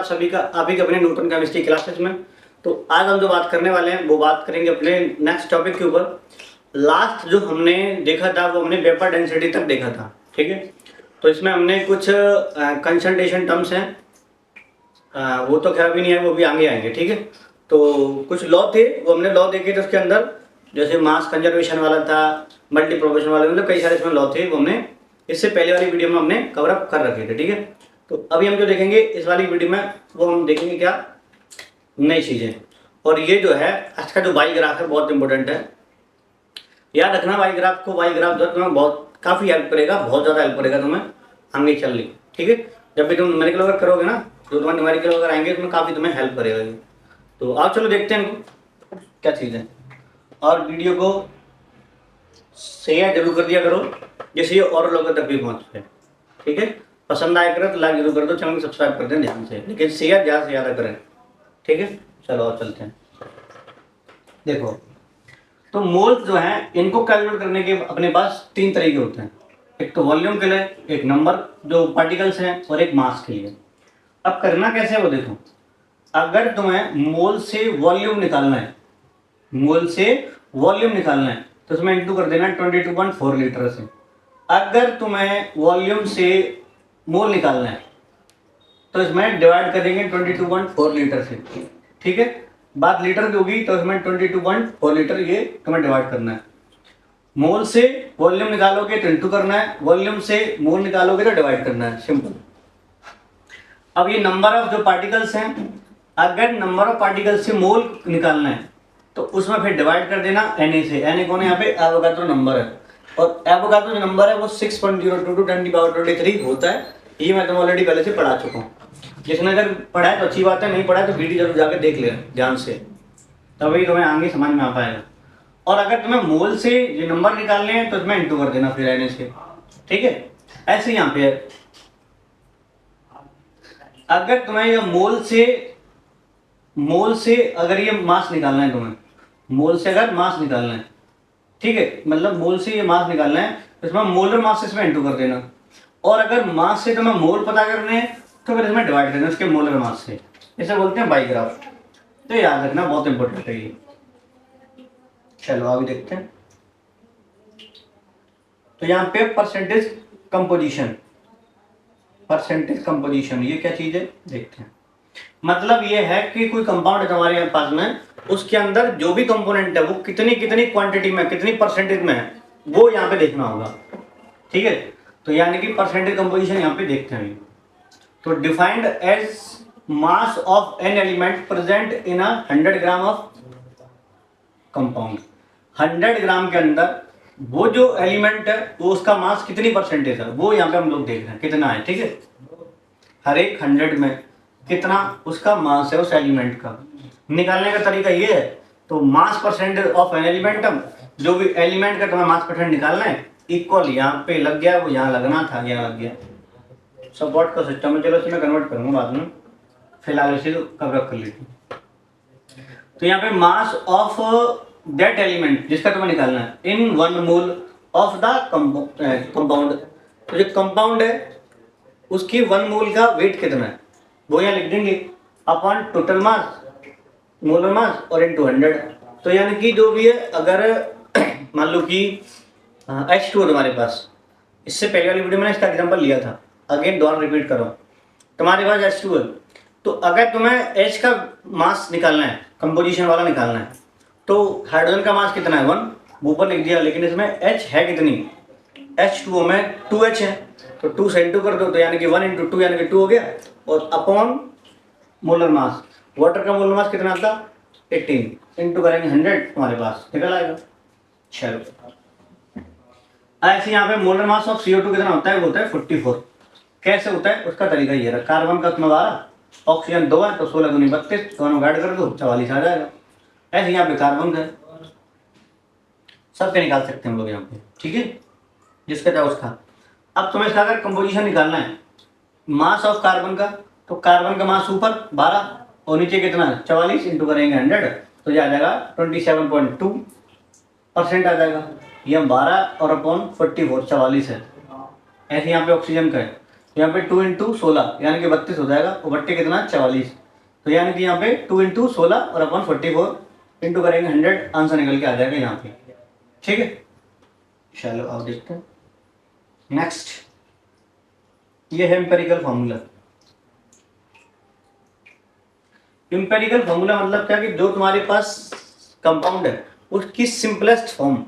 आप सभी का आप ही के अपने नूतन केमिस्ट्री क्लासेस में। तो आज हम जो बात करने वाले हैं वो बात करेंगे अपने नेक्स्ट टॉपिक के ऊपर। लास्ट जो हमने देखा था वो हमने वेपर डेंसिटी तक देखा था, ठीक है। तो इसमें हमने कुछ कंसंट्रेशन टर्म्स हैं, वो तो खैर भी नहीं है, वो भी आगे आएंगे, ठीक है। तो कुछ लॉ थे वो हमने लॉ देखे थे, उसके अंदर जैसे मास कंजर्वेशन वाला था, मल्टी प्रोपोर्शन वाला, मतलब कई सारे इसमें लॉ थे, वो हमने इससे पहले वाली वीडियो में हमने कवर अप कर रखे थे, ठीक है। तो अभी हम जो देखेंगे इस वाली वीडियो में वो हम देखेंगे क्या नई चीज़ें। और ये जो है आज का जो वाई ग्राफ है बहुत इंपॉर्टेंट है, याद रखना वाई ग्राफ को। वाई ग्राफ जो तुम्हें बहुत काफ़ी हेल्प करेगा, बहुत ज़्यादा हेल्प करेगा तुम्हें आगे चल रही, ठीक है। जब भी तुम न्यूमेरिकल अगर करोगे ना, जो तुम्हारे न्यूमेरिकल अगर आएंगे उसमें काफ़ी तुम्हें हेल्प करेगा ये। तो आओ चलो देखते हैं इनको क्या चीज़ है, और वीडियो को शेयर जरूर कर दिया करो जिससे ये और लोगों तक भी पहुँच जाए, ठीक है। पसंद आया करें तो लाइक जरूर कर दो, चैनल को सब्सक्राइब कर दें ध्यान से, लेकिन शेयर ज़्यादा से ज़्यादा करें, ठीक है। चलो और चलते हैं। देखो तो मोल्स जो हैं इनको कैलकुलेट करने के अपने पास तीन तरीके होते हैं, एक तो वॉल्यूम के लिए, एक नंबर जो पार्टिकल्स हैं, और एक मास के लिए। अब करना कैसे है वो देखो। अगर तुम्हें मोल से वॉल्यूम निकालना है, मोल से वॉल्यूम निकालना है तो उसमें इंटू कर देना 22.4 लीटर से। अगर तुम्हें वॉल्यूम से मोल निकालना है तो इसमें डिवाइड करेंगे 22.4 लीटर से, ठीक है। बात लीटर की होगी तो इसमें 22.4 लीटर ये तुम्हें डिवाइड करना है। मोल से वॉल्यूम निकालोगे तो इंटू करना है, वॉल्यूम से मोल निकालोगे तो डिवाइड करना है, सिंपल। अब ये नंबर ऑफ जो पार्टिकल्स हैं, अगर नंबर ऑफ पार्टिकल्स से मोल निकालना है तो उसमें फिर डिवाइड कर देना Na से। Na कौन है यहाँ पे? एवोगाड्रो नंबर है, और एवोगाड्रो जो नंबर है वो 6.022 10⁻23 होता है। ये मैं तुम्हें ऑलरेडी पहले से पढ़ा चुका हूँ। जिसने अगर पढ़ा है तो अच्छी बात है, नहीं पढ़ा है तो वीडियो जरूर जाकर देख ले ध्यान से, तभी तुम्हें आगे समझ में आ पाएगा। और अगर तुम्हें मोल से ये नंबर निकालने हैं तो इसमें इंटू कर देना फिर Na से, ठीक है। ऐसे यहाँ पे है, अगर तुम्हें ये मोल से अगर ये मास निकालना है, तुम्हें मोल से अगर मास निकालना है, ठीक है, मतलब मोल से ये मास निकालना है तो इसमें मोलर मास से इसमें इंटू कर देना। और अगर मास से तुम्हें मोल पता करने हैं तो फिर इसमें डिवाइड करना उसके मोलर मास से। इसे बोलते हैं वाई ग्राफ। तो याद रखना बहुत इंपॉर्टेंट है ये। चलो आगे देखते हैं। तो यहाँ पे परसेंटेज कंपोजिशन ये क्या चीज है देखते हैं। मतलब ये है कि कोई कंपाउंड है तुम्हारे पास में, उसके अंदर जो भी कंपोनेंट है वो कितनी कितनी क्वांटिटी में, कितनी परसेंटेज में है, वो यहाँ पे देखना होगा, ठीक है। तो यानी कि परसेंटेज कंपोजिशन यहाँ पे देखते हैं। तो defined as mass of an element present in 100 gram of compound. 100 gram के अंदर वो जो एलिमेंट है वो उसका मास कितनी परसेंटेज है वो यहाँ पे हम लोग देख रहे हैं कितना है, ठीक है। हर एक 100 में कितना उसका मास है उस एलिमेंट का। निकालने का तरीका ये है, तो मास परसेंट ऑफ एन एलिमेंट, जो भी एलिमेंट का तुम्हें मास परसेंट निकालना है, इक्वल यहाँ पे लग गया, वो यहाँ लगना था, यहाँ लग गया। सपोर्ट का सिस्टम है, चलो इसमें कन्वर्ट करूंगा बाद में, फिलहाल इसे कवर कर लेती। तो यहाँ पे मास ऑफ दैट एलिमेंट जिसका तुम्हें निकालना है इन 1 मोल ऑफ द कंपाउंड। तो जो कंपाउंड है उसकी 1 मोल का वेट कितना है वो यहाँ लिख देंगे upon total mass, molar mass और इनटू 100। तो यानी कि जो भी है, अगर मान लो कि H2 तुम्हारे पास, इससे पहले वाली वीडियो में इसका एग्जांपल लिया था, अगेन दोबारा रिपीट करो। तुम्हारे पास H2 है, तो अगर तुम्हें H का मास निकालना है, कंपोजिशन वाला निकालना है, तो हाइड्रोजन का मास कितना है 1, वो ऊपर लिख दिया, लेकिन इसमें H है कितनी, H2O में 2H है, तो 2 से इंटू कर दो, तो यानी कि 1 × 2 यानी कि 2 हो गया, और अपॉन मोलर मास। वाटर का मोलर मास कितना आता, 18, इंटू करेंगे 100, तुम्हारे पास निकल आएगा। चलो ऐसे यहाँ पे मोलर मास ऑफ CO2 कितना होता है, वो होता है 44। कैसे होता है उसका तरीका ये रहा, कार्बन का उसमें 12, ऑक्सीजन 2 है, तो 16 दूनी 32, दोनों ऐड कर दो 44 आ जाएगा। ऐसे यहाँ पे कार्बन का सबके निकाल सकते हैं हम लोग यहाँ पे, ठीक है, जिसका चाहे उसका। अब तुम्हें इसका अगर कंपोजिशन निकालना है मास ऑफ कार्बन का, तो कार्बन का मास ऊपर 12 और नीचे कितना है 44, इंटू करेंगे 100, तो ये आ जाएगा 27.2% आ जाएगा। ये 12 और अपॉन 44 44 है। ऐसे यहाँ पे ऑक्सीजन का है, यहाँ पे 2 इंटू 16 यानी कि 32 हो जाएगा, और 32 कितना 44, तो यानी कि यहाँ पे 2 इंटू 16 और अपन 44 इंटू करेंगे 100, आंसर निकल के आ जाएगा यहाँ पे। ठीक है, चलो अब देखते हैं नेक्स्ट। ये है एम्पेरिकल फॉर्मूला। एम्पेरिकल फॉर्मूला मतलब क्या कि जो तुम्हारे पास कंपाउंड है उसकी सिंपलेस्ट फॉर्म,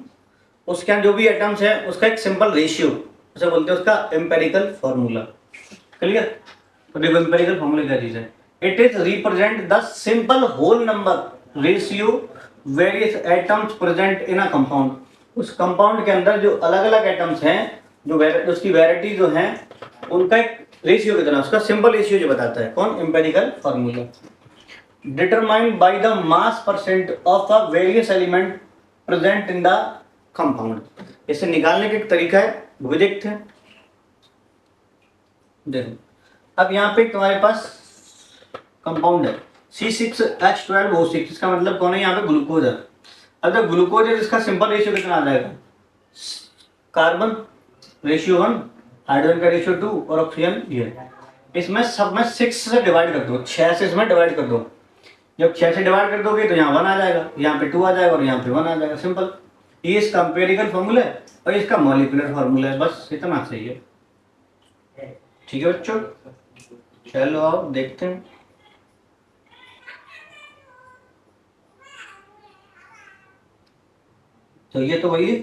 उसके यहाँ जो भी एटम्स है उसका एक सिंपल रेशियो, उसे बोलते हैं उसका एम्पेरिकल फॉर्मूला। क्लियर? तो देखो एम्पेरिकल फॉर्मूला क्या चीज है, it is represent the simple whole number ratio various atoms present in a compound. उस कंपाउंड के अंदर जो अलग अलग एटम्स हैं, जो उसकी वैरायटी जो है, उनका एक रेशियो कितना, उसका सिंपल रेशियो जो बताता है कौन, empirical formula. Determined by the mass percent of a various element present in the compound. इसे निकालने का एक तरीका है, वो भी देखते हैं। देखो अब यहाँ पे तुम्हारे पास कंपाउंड है C6H12O6, इसका मतलब कौन है, यहाँ पे ग्लूकोज है। अब जब ग्लूकोज है इसका सिंपल रेशियो कितना आ जाएगा, कार्बन रेशियो 1, हाइड्रोजन का रेशियो 2 और ऑक्सीजन ये। इसमें सब में 6 से डिवाइड कर दो, 6 से इसमें डिवाइड कर दो। जब 6 से डिवाइड कर दोगे तो यहाँ 1 आ जाएगा, यहाँ पे 2 आ जाएगा और यहाँ पे 1 आ जाएगा, सिंपल। ये इसका एम्पेरिकल फॉर्मूला है और इसका मॉलिक्यूलर फॉर्मूला है, बस इतना सही है। ठीक है बच्चों, चलो अब देखते हैं। तो ये तो वही है,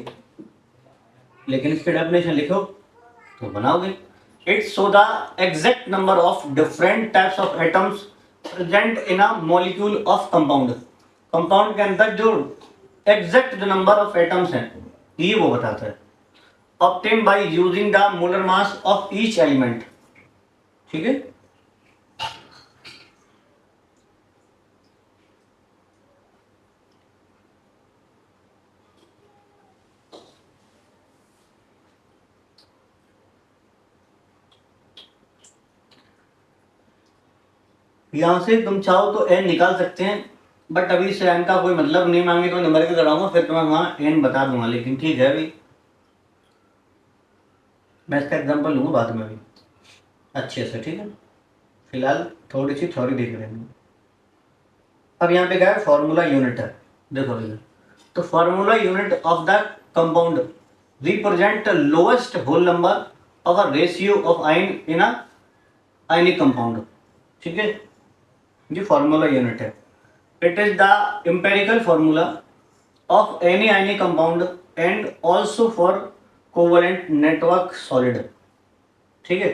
लेकिन इसके डेफिनेशन लिखो तो बनाओगे। It show the exact number of different types of atoms present in a molecule of compound. Compound के अंदर जो एग्जैक्ट जो नंबर ऑफ एटम्स हैं ये वो बताता है। Obtain by using the molar mass of each element. ठीक है, यहां से तुम चाहो तो एन निकाल सकते हैं, बट अभी से एन का कोई मतलब नहीं, मांगे तो नंबर के कराऊंगा फिर तुम्हें वहां एन बता दूंगा, लेकिन ठीक है अभी मैं इसका एग्जांपल लूंगा बाद में भी अच्छे से। ठीक है, फिलहाल थोड़ी सी थ्योरी देख रहे हैं। अब यहाँ पे क्या है, फॉर्मूला यूनिट है। देखो भैया, तो formula unit of the compound represent lowest whole number of a ratio of ion in a ionic compound. ठीक है, ये फॉर्मूला यूनिट है। It is the empirical formula of any ionic compound and also for covalent network solid. ठीक है,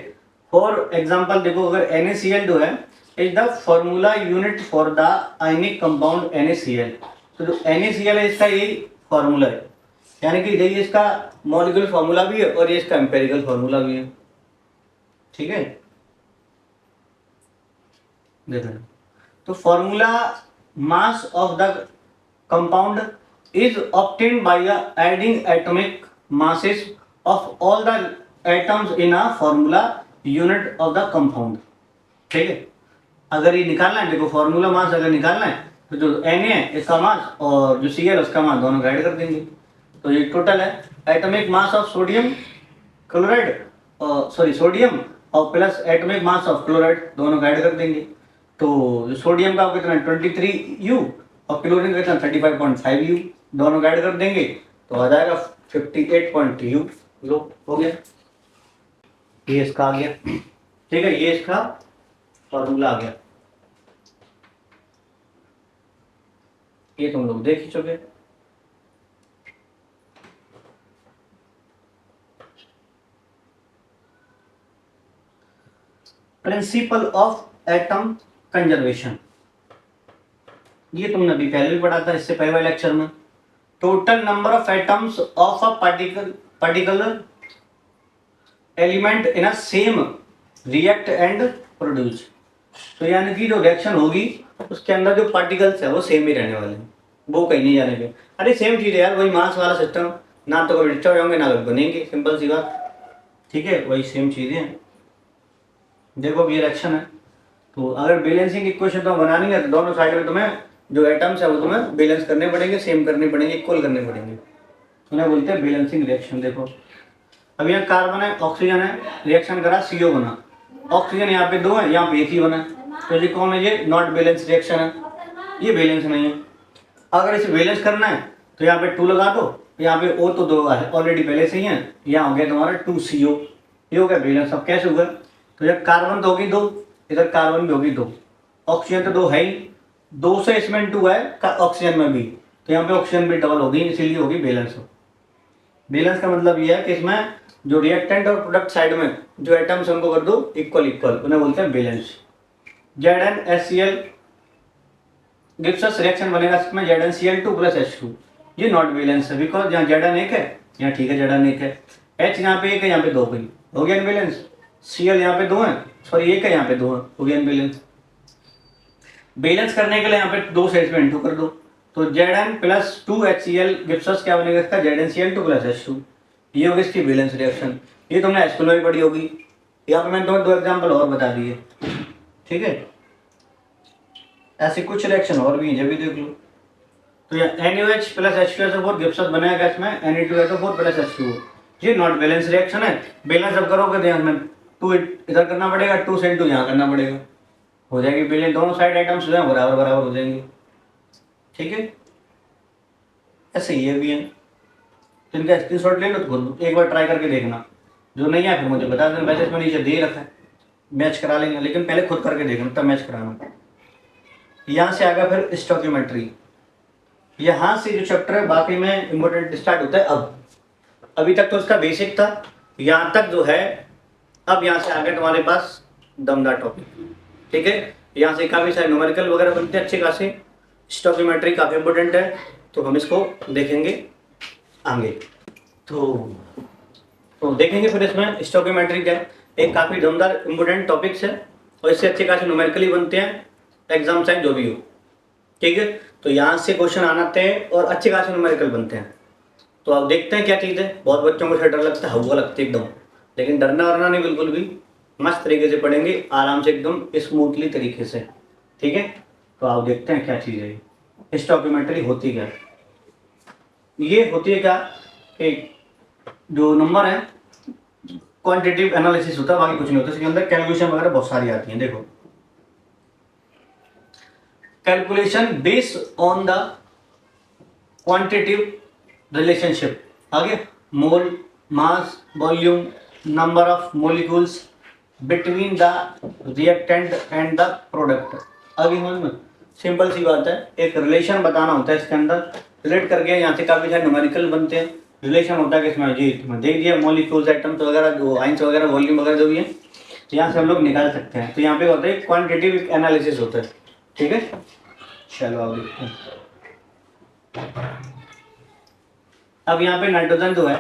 for example देखो, अगर NaCl जो है is the formula unit for the ionic compound NaCl। तो जो NaCl है इसका यही फॉर्मूला है, यानी कि यही इसका मॉलिक्यूलर फॉर्मूला भी है और ये इसका एम्पेरिकल फॉर्मूला भी है। ठीक है, देखो तो formula mass of the compound is obtained by adding atomic masses of all the atoms in a formula unit of the compound. ठीक है, अगर ये निकालना है, देखो फॉर्मूला मास अगर निकालना है तो जो Na है इसका मास और जो Cl उसका मास दोनों ऐड कर देंगे। तो ये टोटल है atomic mass of sodium chloride, sorry sodium और plus atomic mass of chloride, दोनों ऐड कर देंगे। तो जो सोडियम का कितना 23U और क्लोरीन का कितना 35.5U, दोनों ऐड कर देंगे तो आ जाएगा 58.U। लो हो गया, ये इसका आ गया। ठीक है, ये इसका फॉर्मूला आ गया, ये तुम लोग देख ही चुके। प्रिंसिपल ऑफ एटम कंजर्वेशन, ये तुमने अभी पहले भी पढ़ा था, इससे पहले वाले लेक्चर में। Total number of atoms of a particular element in a same react and produce. तो यानी कि जो रिएक्शन होगी उसके अंदर जो पार्टिकल्स है वो सेम ही रहने वाले हैं, वो कहीं नहीं जाने के। अरे सेम चीज है यार, वही मास वाला सिस्टम, ना तो कभी डिस्टर्ब होंगे ना कभी बनेंगे, सिंपल सी बात। ठीक है, वही सेम चीजें हैं। देखो ये रिएक्शन है, तो अगर बैलेंसिंग इक्वेशन तो बनानी है तो दोनों साइड में तुम्हें जो एटम्स है वो तुम्हें बैलेंस करने पड़ेंगे, सेम करने पड़ेंगे, इक्वल करने पड़ेंगे, उन्हें बोलते हैं बैलेंसिंग रिएक्शन। देखो अब यहाँ कार्बन है, ऑक्सीजन है, रिएक्शन करा, CO बना। ऑक्सीजन यहाँ पे 2 है, यहाँ पे 1 ही बना, तो ये कौन है, ये नॉट बैलेंस रिएक्शन है, ये बैलेंस नहीं है। अगर इसे बैलेंस करना है तो यहाँ पे 2 लगा दो, यहाँ पे O तो 2 है ऑलरेडी पहले से ही है, यहाँ हो गया तुम्हारा 2CO, ये हो गया बैलेंस। अब कैसे होगा, तो जब कार्बन तो होगी 2, इधर कार्बन भी होगी 2, ऑक्सीजन तो 2 है ही, 2 से इसमें 2 है ऑक्सीजन में भी, तो यहाँ पे ऑक्सीजन भी डबल होगी, इसीलिए होगी बैलेंस। बैलेंस का मतलब ये है कि इसमें जो रिएक्टेंट और प्रोडक्ट साइड में जो एटम्स उनको कर दो इक्वल इक्वल, उन्हें बोलते हैं balance. ZnHCl gives us reaction बनेगा इसमें ZnCl2 + H2, ये नॉट बैलेंस है बिकॉज यहाँ Zn 1 है, यहाँ ठीक है Zn 1 है, H यहाँ पे 1 है, यहाँ पे 2 है, हो गया अनबैलेंस। Cl यहाँ पे 2 है, सॉरी 1 है, यहाँ पे 2 है, हो गया अनबैलेंस। बैलेंस करने के लिए यहाँ पे 2 से इसमें इंटू कर दो, तो Zn + 2HCl गिव्स अस क्या बनेगा इसका, ZnCl2 + H2, ये होगी इसकी बैलेंस रिएक्शन। ये तुमने स्कूल में भी पढ़ी होगी, यहाँ पे मैंने तुम्हें 2 एग्जाम्पल और बता दिए, ठीक है। ऐसी कुछ रिएक्शन और भी है, जब भी देख लो। तो ये NaOH + H2SO4 गिव्स अस बनेगा इसमें Na2SO4 + H2O, ये नॉट बैलेंस रिएक्शन है। बैलेंस जब करोगे ध्यान में 2 इधर करना पड़ेगा, 2 से 2 यहाँ करना पड़ेगा, हो जाएगी बैलेंस, दोनों साइड आइटम्स जो है बराबर बराबर हो जाएंगे, ठीक है। ऐसे ये भी है, तो इनका स्क्रीनशॉट ले लो, तो एक बार ट्राई करके देखना, जो नहीं है फिर मुझे बता देना, वैसे इसमें नीचे दे रखा है, मैच करा लेंगे, लेकिन पहले खुद करके देखना तब मैच कराना। यहाँ से आगे फिर स्टोइकियोमेट्री, यहाँ से जो चैप्टर है बाकी में इम्पोर्टेंट स्टार्ट होता है। अब अभी तक तो इसका बेसिक था, यहाँ तक जो है, अब यहाँ से आगे तुम्हारे पास दमदार टॉपिक, ठीक है। यहाँ से काफ़ी सारे न्यूमेरिकल वगैरह बनते हैं अच्छे खासे, स्टोइकियोमेट्री काफ़ी इंपॉर्टेंट है, तो हम इसको देखेंगे आगे। तो देखेंगे फिर इसमें स्टोइकियोमेट्री क्या है, एक काफ़ी दमदार इंपॉर्टेंट टॉपिक्स है, और इससे अच्छे खासे न्यूमेरिकल ही बनते हैं, एग्जाम साइन जो भी हो, ठीक है। तो यहाँ से क्वेश्चन आते हैं और अच्छे खासे न्यूमेरिकल बनते हैं। तो आप देखते हैं क्या चीज़ है, बहुत बच्चों को डर लगता है, हवा लगती है एकदम, लेकिन डरना वरना नहीं, बिल्कुल भी मस्त तरीके से पढ़ेंगे, आराम से एकदम स्मूथली तरीके से, ठीक है। तो आप देखते हैं क्या चीज़ है, स्टोइकियोमेट्री होती क्या है। ये होती है क्या कि जो नंबर है क्वांटिटेटिव एनालिसिस होता है, बाकी कुछ नहीं होता, इसके अंदर कैलकुलेशन वगैरह बहुत सारी आती हैं। देखो, calculation based on the quantitative relationship, आगे mole, mass, volume, number of molecules between the reactant and the product. आगे समझ में सिंपल सी बात है, एक रिलेशन बताना होता है, इसके अंदर रिलेट करके यहाँ से काफी सारे न्यूमेरिकल बनते हैं। रिलेशन होता है किसमें, जी देख दिया, मॉलिक्यूल्स, एटम्स वगैरह, जो आइंस वगैरह, वॉल्यूम वगैरह जो भी है, यहाँ से हम लोग निकाल सकते हैं। तो यहाँ पे होता है क्वांटिटेटिव एनालिसिस होता है, ठीक है। चलो अब देखते हैं। अब यहाँ पे नाइट्रोजन जो है,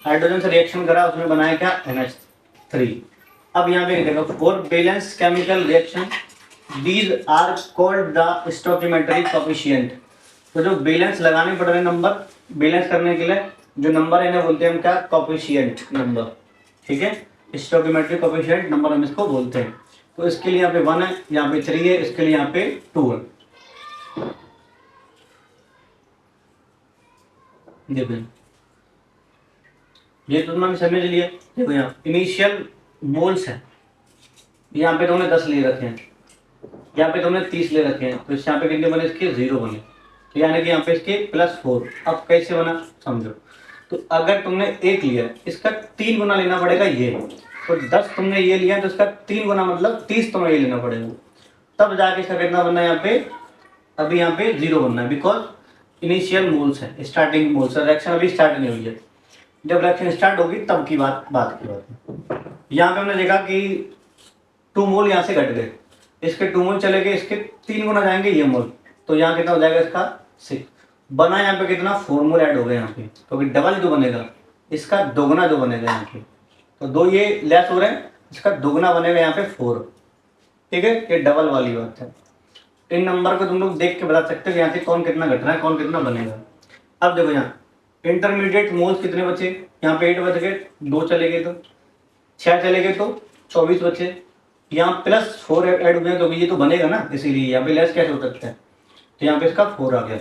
हाइड्रोजन से रिएक्शन करा, उसमें बनाया क्या, NH3। अब यहाँ पे देखो, for balance chemical reaction these are called the stoichiometry coefficient. तो जो बैलेंस लगाने पड़ रहे नंबर, बैलेंस करने के लिए जो नंबर है ना बोलते हैं हम क्या, कोएफिशिएंट नंबर, ठीक है। स्टोइकियोमेट्री कोएफिशिएंट नंबर हम इसको बोलते हैं। तो इसके लिए यहाँ पे 1 है, यहाँ पे 3 है, इसके लिए यहाँ पे 2 है। देखो ये तो तुमने समझ लिया। देखो यहाँ इनिशियल मोल्स है, यहाँ पे तुमने 10 ले रखे हैं, यहाँ पे तुमने 30 ले रखे हैं, तो इस यहाँ पे कितने बने, इसके 0 बने, तो यानी कि यहाँ पे इसके +4। अब कैसे बना समझो, तो अगर तुमने 1 लिया, इसका 3 गुना लेना पड़ेगा ये, तो 10 तुमने ये लिया तो इसका 3 गुना मतलब 30 तुम्हें ये लेना पड़ेगा, तब जाके इसका कितना बनना है यहाँ पे, अभी यहाँ पे 0 बनना है, बिकॉज इनिशियल मोल्स है, स्टार्टिंग मोल्स है, रिएक्शन अभी स्टार्ट नहीं हुई है, जब रिएक्शन स्टार्ट होगी तब की बात की बात है। यहाँ पे हमने देखा कि 2 मोल यहाँ से घट गए, इसके 2 मोल चले गए, इसके 3 गुना जाएंगे ये मोल, तो यहाँ कितना हो जाएगा इसका 6 बना, यहाँ पे कितना 4 मोल ऐड हो गए यहाँ पे, तो डबल जो बनेगा इसका दोगुना जो बनेगा यहाँ पे, तो 2 ये लेस हो रहे हैं, इसका दोगुना बनेगा यहाँ पे 4, ठीक है। ये डबल वाली बात है। इन नंबर को तुम लोग देख के बता सकते हो यहाँ से कौन कितना घट रहा है, कौन कितना बनेगा। अब देखो यहाँ इंटरमीडिएट मोल्स कितने बचे, यहाँ पे 8 बच गए, 2 चले गए तो 6 चले गए तो 24 बचे, यहाँ +4 ऐड हो गए, तो ये तो बनेगा ना, इसीलिए यहाँ पे लेस कैसे हो सकता है, तो यहाँ पे इसका 4 आ गया।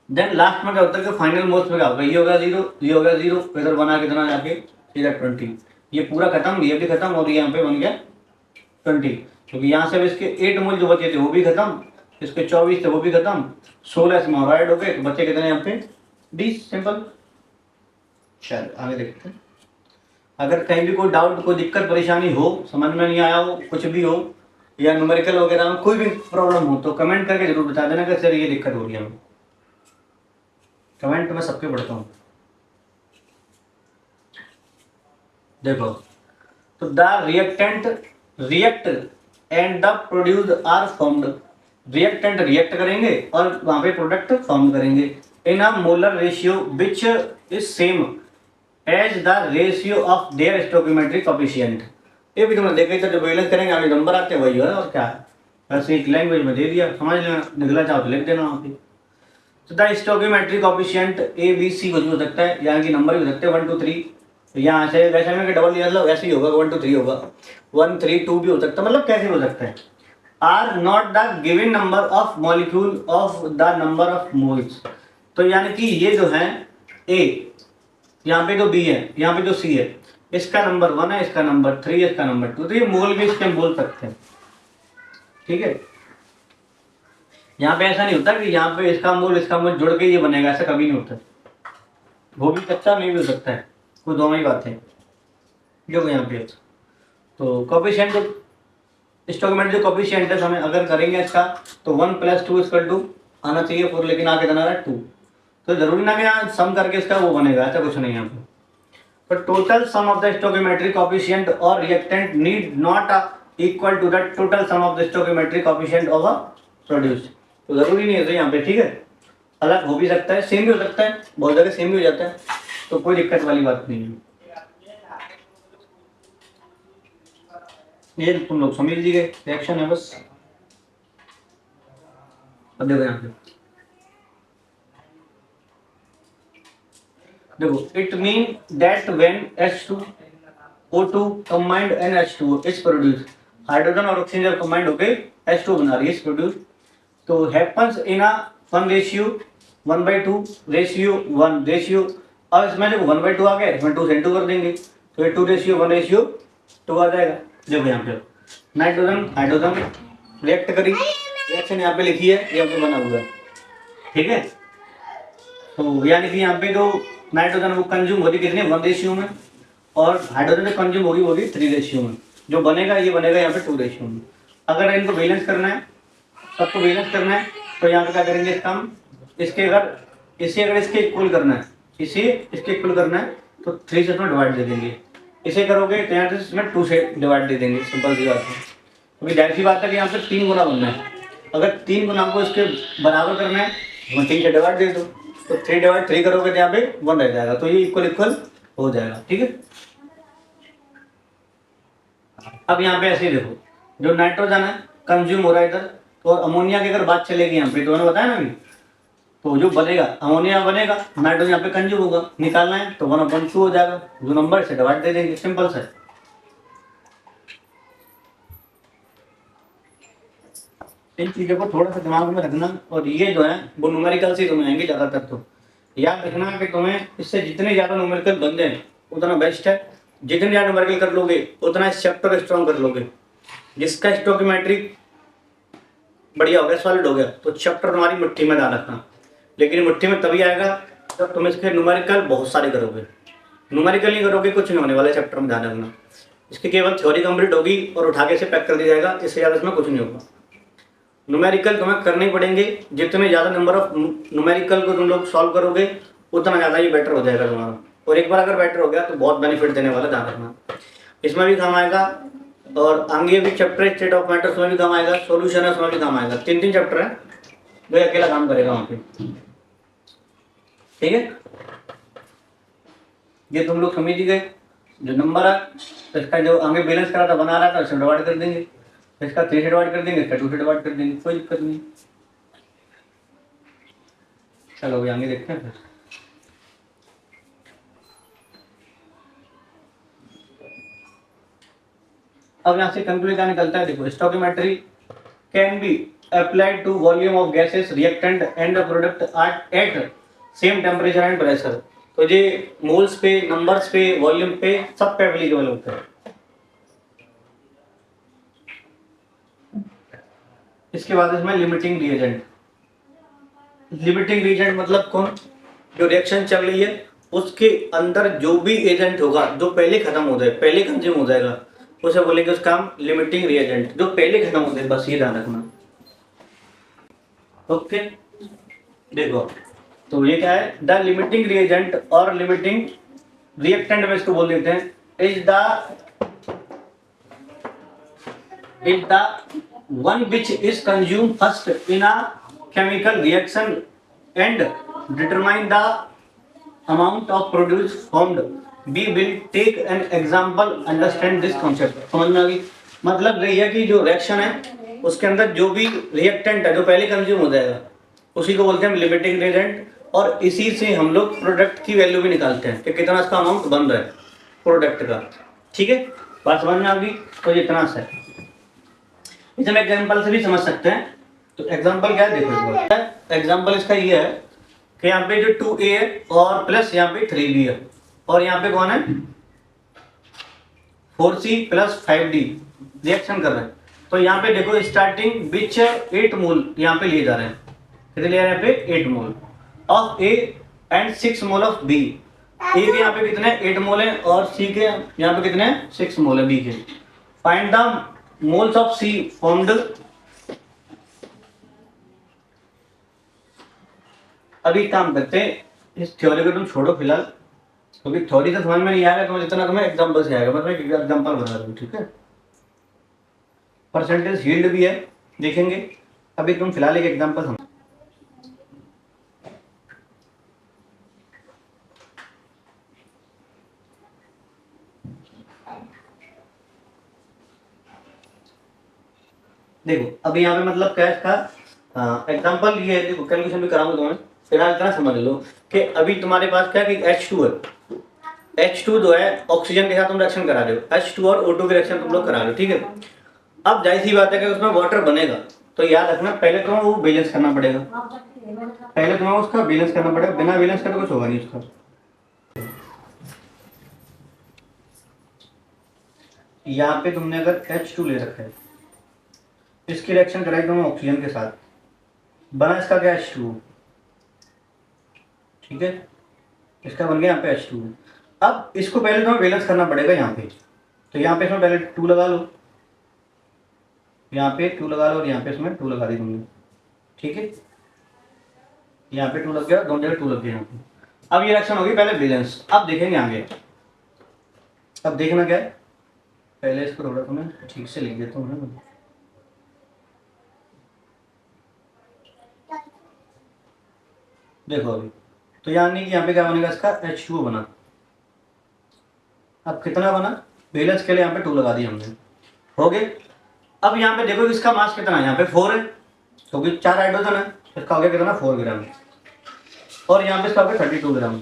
देन लास्ट में क्या होता है कि फाइनल मोस्ट में क्या होगा, ये हो गया 0, ये हो गया 0, इधर बना कितना जाके सीधा 20, ये पूरा खत्म, ये भी खत्म, और यहाँ पे बन गया 20, क्योंकि यहाँ से इसके 8 मूल जो बचे थे वो भी खत्म, इसके 24 थे वो भी खत्म, 16 इसमें और ऐड हो गए, तो बचे कितने यहाँ पे 20, सिंपल। चल आगे देखते हैं। अगर कहीं भी कोई डाउट, कोई दिक्कत परेशानी हो, समझ में नहीं आया हो, कुछ भी हो, या न्यूमेरिकल वगैरह में कोई भी प्रॉब्लम हो तो कमेंट करके जरूर बता देना कि सर ये दिक्कत हो रही है हमें। कमेंट मैं सबके पढ़ता हूँ। देखो, तो the reactant react and the produce are formed, reactant react करेंगे और वहां पे प्रोडक्ट फॉर्म करेंगे in a molar ratio which is same as the ratio of their stoichiometric coefficient. ये भी तुमने देखा ही था, जो बैलेंस करेंगे आगे नंबर आते हैं वही है, और क्या है, बस एक लैंग्वेज में दे दिया, समझ लेना, निकला चाहो तो लिख देना वहाँ पे। तो the stoichiometric coefficient A B C कुछ भी हो सकता है, यहाँ की नंबर भी हो सकते हैं 1 2 3, तो यहाँ से वैसे में डबल लिया मतलब वैसे ही होगा, 1 2 3 होगा, 1 3 2 भी हो सकता है, मतलब कैसे भी हो सकता है। Are not the given number of molecule of the number of moles, तो यानी कि ये जो है ए, यहाँ पे तो बी है, यहाँ पे तो सी है, इसका नंबर 1 है, इसका नंबर 3 है, इसका नंबर 2, तो ये मोल भी इसके बोल सकते हैं, ठीक है। यहाँ पे ऐसा नहीं होता कि यहाँ पे इसका मोल जुड़ के ये बनेगा, ऐसा कभी नहीं होता, वो भी सकता नहीं भी हो सकता है, वो दोनों ही बातें जो यहाँ पे। तो कोएफिशिएंट जो स्टोइकियोमेट्रिक जो कोएफिशिएंट है, हमें अगर करेंगे इसका तो 1 + 2 = आना चाहिए 4, लेकिन आगे कितना आ रहा है 2, तो जरूरी ना कि यहाँ सम करके इसका वो बनेगा, ऐसा कुछ नहीं है यहाँ पे। But total sum of the stoichiometric coefficient or reactant need not equal to the total sum of the stoichiometric coefficient of a produce। तो जरूरी नहीं है यहाँ पे, ठीक है, अलग हो भी सकता है, सेम भी हो सकता है, बहुत जगह सेम भी हो जाता है, तो कोई दिक्कत वाली बात नहीं है, ये तुम लोग समझ लीजिए, रिएक्शन है बस। अब देखो यहाँ पे, देखो, it mean that when H2O2 combined and H2O is produced, hydrogen और ऑक्सीजन जब कंबाइंड होके H2O बना रही है, इज प्रोड्यूस, तो happens in a 1:2 ratio 1 ratio, अब इसमें जब 1/2 आ गया, इसमें 2 से इंटू कर देंगे, तो ये 2:1:2 आ जाएगा। देखो यहाँ पे नाइट्रोजन हाइड्रोजन रिएक्ट करी, रिएक्शन यहाँ पे लिखी है, यहाँ पे बना हुआ है, ठीक है। तो यानी कि यहाँ पे जो नाइट्रोजन वो कंज्यूम होगी कितने 1 रेशियो में, और हाइड्रोजन जो कंज्यूम होगी वो भी 3 रेशियो में, जो बनेगा ये बनेगा यहाँ पे 2 रेशियो में। अगर इनको बैलेंस करना है, सबको बैलेंस करना है, तो यहाँ पे क्या करेंगे इसका हम, इसके अगर इसके इक्वल करना है, इसे इसके इक्वल करना है, तो 3 से इसमें डिवाइड दे देंगे, इसे करोगे तो यहाँ से इसमें 2 से डिवाइड दे देंगे, सिंपल सी बात है, क्योंकि जाहिर सी बात है कि यहाँ पे 3 गुना बनना है, अगर 3 गुना को इसके बराबर करना है तो 3 से डिवाइड दे दो, तो 3/3 करोगे तो यहाँ पे 1 रह जाएगा, तो ये इक्वल हो जाएगा, ठीक है। अब यहाँ पे ऐसे ही देखो, जो नाइट्रोजन है कंज्यूम हो रहा है इधर, तो अमोनिया की अगर बात चलेगी यहाँ पे, तो मैंने बताया ना अभी, तो जो बनेगा अमोनिया बनेगा, नाइट्रोजन यहाँ पे कंज्यूम होगा, निकालना है तो 1/2 हो जाएगा, जो नंबर से डिवाइड दे देंगे, सिंपल सा। इन चीज़ों को थोड़ा सा दिमाग में रखना, और ये जो है वो न्यूमेरिकल से तुम्हें आएंगे ज़्यादातर, तो याद रखना कि तुम्हें इससे जितने ज़्यादा न्यूमेरिकल बन जाए उतना बेस्ट है, जितने ज़्यादा न्यूमेरिकल कर लोगे उतना इस चैप्टर स्ट्रॉन्ग कर लोगे। जिसका स्टोइकियोमेट्रिक बढ़िया हो गया, सॉलिड हो गया, तो चैप्टर तुम्हारी मुट्ठी में डाल रखना, लेकिन मुट्ठी में तभी आएगा जब तुम इसके न्यूमेरिकल बहुत सारे करोगे, न्यूमेरिकल नहीं करोगे कुछ नहीं होने वाला चैप्टर में, ध्यान रखना। इसकी केवल थ्योरी कंप्लीट होगी और उठा के से पैक कर दिया जाएगा, इससे ज़्यादा इसमें कुछ नहीं होगा। न्यूमेरिकल तुम्हें करने ही पड़ेंगे, जितने ज़्यादा नंबर ऑफ न्यूमेरिकल को तुम लोग सॉल्व करोगे उतना ज़्यादा ये बेटर हो जाएगा तुम्हारा, और एक बार अगर बेटर हो गया तो बहुत बेनिफिट देने वाला, ध्यान रखना, इसमें भी काम आएगा, और आगे भी चैप्टर स्टेट ऑफ मैटर उसमें भी काम आएगा, सॉल्यूशन है उसमें भी काम आएगा, 3 चैप्टर है, वही अकेला काम करेगा वहाँ पे, ठीक है। ये तुम लोग समझ गए, जो नंबर है इसका जो आगे बैलेंस करा था बना रहा था उसमें डिवाइड कर देंगे, इसका 3 से डिवाइड कर देंगे, इसका 2 से डिवाइड कर देंगे, कोई दिक्कत नहीं। चलो अभी आगे देखते हैं फिर। अब यहाँ से कंक्लूजन क्या निकलता है, देखो, stoichiometry can be applied to volume of gases, reactant and product at same temperature and pressure। तो ये मोल्स पे, नंबर्स पे, वॉल्यूम पे, सब पे एप्लीकेबल होता है। इसके बाद इसमें लिमिटिंग रिएजेंट। लिमिटिंग रिएजेंट मतलब कौन? जो रिएक्शन चल रही है उसके अंदर जो भी एजेंट होगा जो पहले खत्म हो जाए, पहले कंज्यूम हो जाएगा, उसे बोलेंगे उसका हम लिमिटिंग रिएजेंट। जो पहले खत्म हो जाए, बस ये ध्यान रखना। ओके, देखो तो ये क्या है? द लिमिटिंग रिएजेंट और लिमिटिंग रिएक्टेंट में इसको बोल देते हैं is the one which is consumed first in a chemical reaction and determine the amount of produce formed। We will take an example, understand this concept। समझ में आ गई? मतलब ये है कि जो रिएक्शन है उसके अंदर जो भी रिएक्टेंट है जो पहले कंज्यूम हो जाएगा उसी को बोलते हैं लिमिटिंग रिएजेंट, और इसी से हम लोग प्रोडक्ट की वैल्यू भी निकालते हैं कि कितना इसका अमाउंट बन रहा है प्रोडक्ट का। ठीक है, बात समझ में आ गई? तो ये इतना सा है। इसे हम एग्जाम्पल से भी समझ सकते हैं। तो एग्जाम्पल क्या है, देखो एग्जाम्पल इसका ये है कि यहाँ पे जो 2a है और प्लस यहाँ पे 3b है, और यहाँ पे कौन है 4c प्लस 5d रिएक्शन कर रहे हैं। तो यहाँ पे देखो स्टार्टिंग विच 8 मोल यहाँ पे लिए जा रहे हैं। कितने ले रहे हैं? यहाँ पे 8 mole of a and 6 mole of b। a के यहाँ पे कितने 8 मोल है और c के यहाँ पे कितने 6 मोल है b के। Find the moles of C formed. अभी काम करते हैं, इस थ्योरी को तुम छोड़ो फिलहाल, क्योंकि थ्योरी से समझ में नहीं आएगा तुम्हें जितना तुम्हें एग्जांपल से आएगा। मतलब एक एग्जांपल बता दूं, ठीक है? परसेंटेज हील्ड भी है, देखेंगे। अभी तुम फिलहाल एक एग्जांपल समझो। देखो अभी यहाँ पे मतलब क्या है इसका एग्जांपल ये है। देखो कैलकुलेशन भी कराऊंगा तुम्हें, फिलहाल इतना समझ लो कि अभी तुम्हारे पास क्या है कि H2 है। H2 जो है ऑक्सीजन के साथ तुम रिएक्शन करा रहे हो, H2 और O2 की रिएक्शन तुम लोग करा रहे हो, ठीक है? अब जाहिर सी बात है कि उसमें वाटर बनेगा, तो याद रखना पहले तुम्हें वो बैलेंस करना पड़ेगा। पहले तुम्हें उसका बैलेंस करना पड़ेगा, बिना बैलेंस करे कुछ होगा नहीं उसका। यहाँ पे तुमने अगर H2 ले रखा है, इसकी रिएक्शन कराई तुमने ऑक्सीजन के साथ, बना इसका क्या H2, ठीक है? इसका बन गया यहाँ पे H2। अब इसको पहले तुम्हें बैलेंस करना पड़ेगा यहाँ पे, तो यहाँ पे इसमें पहले 2 लगा लो, यहाँ पे 2 लगा लो, और यहाँ पे इसमें 2 लगा दी तुमने, ठीक है? यहाँ पे 2 लग गया, दोनों जगह 2 लग गया यहाँ पे। अब ये रिएक्शन होगी पहले बैलेंस। अब देखेंगे आगे। अब देखना क्या है, पहले इसको थोड़ा तुम्हें ठीक से लिख देता हूँ। देखो अभी तो यानी कि यहाँ पे क्या बनेगा, इसका H2 बना। अब कितना बना, बैलेंस के लिए यहाँ पे 2 लगा दिया हमने, हो गए। अब यहाँ पे देखो इसका मास कितना है, यहाँ पे 4 है, क्योंकि 4 हाइड्रोजन है, इसका हो गया कितना 4 ग्राम, और यहाँ पे इसका हो गया 32 ग्राम।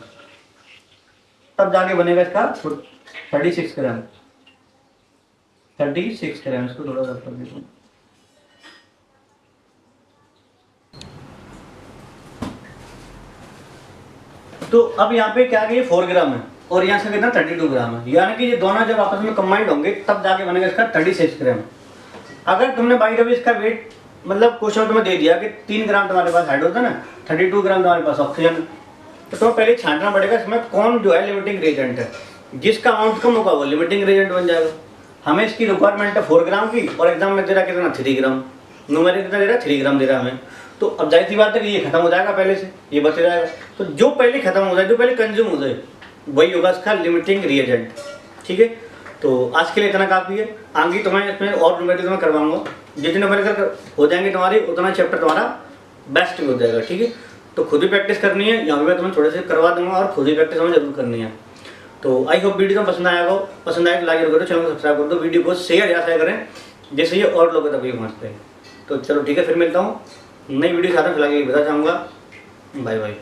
तब जाके बनेगा इसका 36 ग्राम। 36 ग्राम, इसको थोड़ा सा कर देता हूँ। तो अब यहाँ पे क्या है, 4 ग्राम है और यहाँ से कितना 32 ग्राम है, यानी कि ये दोनों जब आपस में कंबाइंड होंगे तब जाके बनेगा इसका 36 ग्राम। अगर तुमने बाई कभी इसका वेट मतलब क्वेश्चन तुम्हें दे दिया कि 3 ग्राम तुम्हारे पास हाइड्रोजन है, 32 ग्राम तुम्हारे पास ऑक्सीजन है, तो तुम्हें पहले छांटना पड़ेगा इसमें कौन जो है लिमिटिंग रिएजेंट है। जिसका अमाउंट कम होगा वो लिमिटिंग रिएजेंट बन जाएगा। हमें इसकी रिक्वायरमेंट है 4 ग्राम की, और एग्जाम में दे रहा कितना 3 ग्राम, न्यूमेरिक कितना दे रहा 3 ग्राम दे रहा हमें। तो अब जाहिर सी बात है कि ये खत्म हो जाएगा पहले से, ये बच जाएगा। तो जो पहले खत्म हो जाए, जो पहले कंज्यूम हो जाए, वही होगा इसका लिमिटिंग रिएजेंट, ठीक है? तो आज के लिए इतना काफ़ी है। आगे तुम्हें इसमें और न्यूमेरिक मैं करवाऊंगा, जितने न्यूमेरिकल हो जाएंगे तुम्हारे उतना चैप्टर तुम्हारा बेस्ट भी हो जाएगा, ठीक है? तो खुद ही प्रैक्टिस करनी है, यहाँ पे मैं तुम्हें थोड़े से करवा दूंगा, और खुद ही प्रैक्टिस हमें जरूर करनी है। तो आई होप वीडियो तो पसंद आएगा, पसंद आए तो लाइक करो, चैनल को सब्सक्राइब कर दो, वीडियो को शेयर ज़्यादा करें जैसे ये और लोगों तक भी पहुँचते हैं। तो चलो ठीक है, फिर मिलता हूँ नई वीडियो के साथ। फिलहाल बता चाहूँगा, बाय बाय।